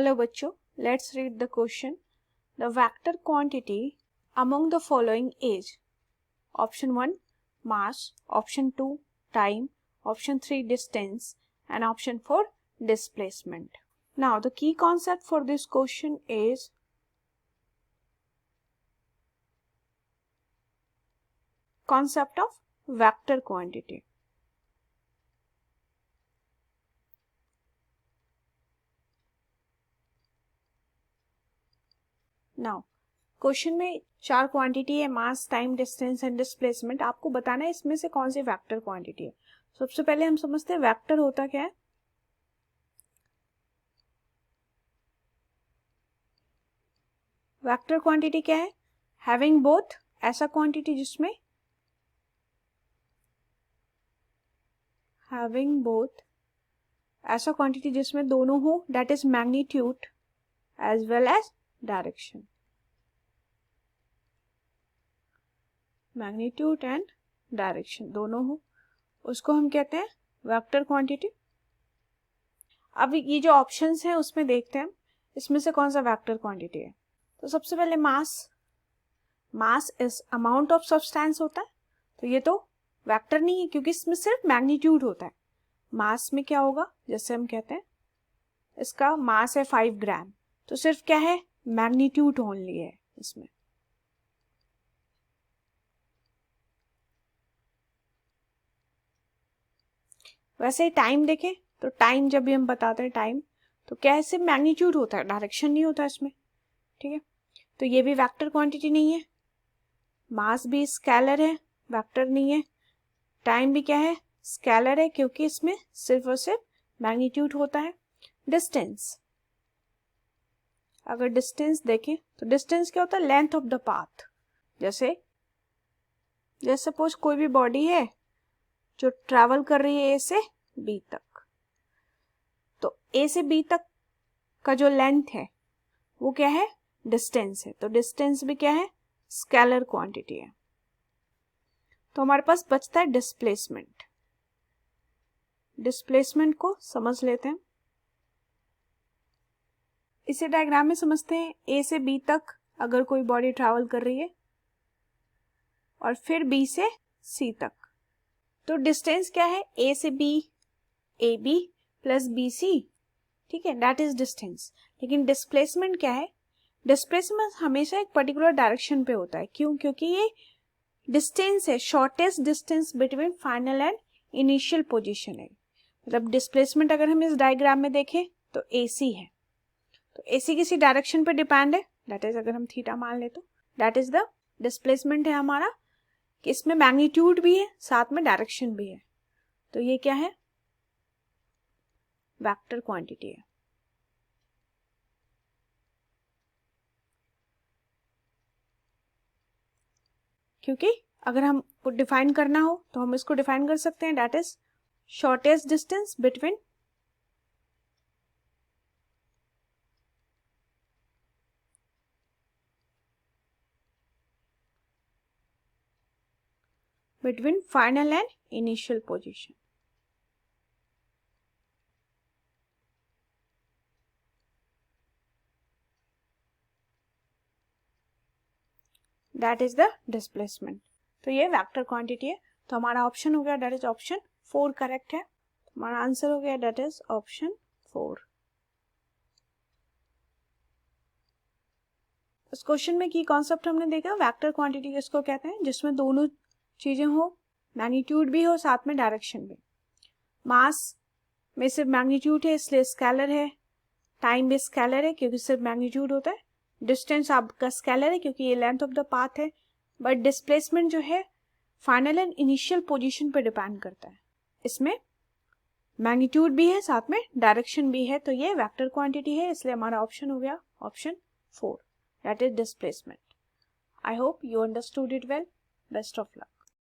Hello बच्चों, let's read the question. The vector quantity among the following is option 1 mass, option 2 time, option 3 distance and option 4 displacement. Now the key concept for this question is concept of vector quantity. Now question में 4 quantity है, मास, time, distance and displacement. आपको बताना है इसमें से कौन C vector quantity है. सबसे पहले हम समझते हैं वेक्टर होता क्या है. वेक्टर क्वांटिटी क्या है? हैविंग बोथ, ऐसा क्वांटिटी जिसमें हैविंग बोथ, ऐसा क्वांटिटी जिसमें दोनों हो, that is magnitude as well as direction. Magnitude and direction दोनों हो, उसको हम कहते हैं वेक्टर क्वांटिटी. अब ये जो ऑप्शंस हैं उसमें देखते हैं इसमें से कौन सा वेक्टर क्वांटिटी है. तो सबसे पहले mass. Mass is amount of substance होता है, तो ये तो वेक्टर नहीं है क्योंकि इसमें सिर्फ मैग्नीट्यूड होता है. मास में क्या होगा, जैसे हम कहते हैं इसका मास है 5 ग्राम, तो सिर्फ क्या है, मैग्नीट्यूड ओनली है इसमें. वैसे ही टाइम देखें तो टाइम जब भी हम बताते हैं टाइम, तो क्या है, सिर्फ मैग्नीट्यूड होता है, डायरेक्शन नहीं होता इसमें. ठीक है, तो ये भी वेक्टर क्वांटिटी नहीं है. मास भी स्केलर है, वेक्टर नहीं है. टाइम भी क्या है, स्केलर है क्योंकि इसमें सिर्फ और सिर्फ मैग्नीट्यूड होता है. डिस्टेंस, अगर डिस्टेंस देखें तो डिस्टेंस क्या होता है, लेंथ ऑफ द पाथ. जैसे सपोज कोई भी बॉडी है जो ट्रैवल कर रही है ए से बी तक, तो ए से बी तक का जो लेंथ है वो क्या है, डिस्टेंस है. तो डिस्टेंस भी क्या है, स्केलर क्वांटिटी है. तो हमारे पास बचता है डिस्प्लेसमेंट. डिस्प्लेसमेंट को समझ लेते हैं. इसे डायग्राम में समझते हैं. ए से बी तक अगर कोई बॉडी ट्रैवल कर रही है और फिर बी से सी तक, तो डिस्टेंस क्या है, ए से B, A B plus B C. ठीक है, दैट इज डिस्टेंस. लेकिन डिस्प्लेसमेंट क्या है, डिस्प्लेसमेंट हमेशा एक पर्टिकुलर डायरेक्शन पे होता है. क्यों? क्योंकि ये डिस्टेंस है, shortest distance between final and initial position है. मतलब डिस्प्लेसमेंट अगर हम इस डायग्राम में देखें तो AC है, तो AC किसी डायरेक्शन पे डिपेंड है, दैट इज अगर हम थीटा मान ले तो दैट इज द डिस्प्लेसमेंट है हमारा, कि इसमें मैग्नीट्यूड भी है साथ में डायरेक्शन भी है. तो ये क्या है, वेक्टर क्वांटिटी है. क्योंकि अगर हम डिफाइन करना हो तो हम इसको डिफाइन कर सकते हैं, that is shortest distance between final and initial position. That is the displacement. तो ये वेक्टर क्वांटिटी है. तो हमारा ऑप्शन हो गया, दैट इज ऑप्शन 4 करेक्ट है. हमारा आंसर हो गया, दैट इज ऑप्शन 4. इस क्वेश्चन में की कॉन्सेप्ट हमने देखा, वेक्टर क्वांटिटी किसको कहते हैं, जिसमें दोनों चीजें हो, मैग्नीट्यूड भी हो साथ में डायरेक्शन भी. मास में सिर्फ मैग्नीट्यूड है इसलिए स्केलर है. टाइम भी स्केलर है क्योंकि सिर्फ मैग्नीट्यूड होता है. डिस्टेंस आपका स्केलर है क्योंकि ये लेंथ ऑफ द पाथ है. बट डिस्प्लेसमेंट जो है फाइनल एंड इनिशियल पोजीशन पे डिपेंड करता है. इसमें मैग्नीट्यूड भी है साथ में डायरेक्शन भी है. तो ये वेक्टर क्वांटिटी है, इसलिए हमारा ऑप्शन हो गया option 4, that is displacement. I hope you understood it well. Best of luck.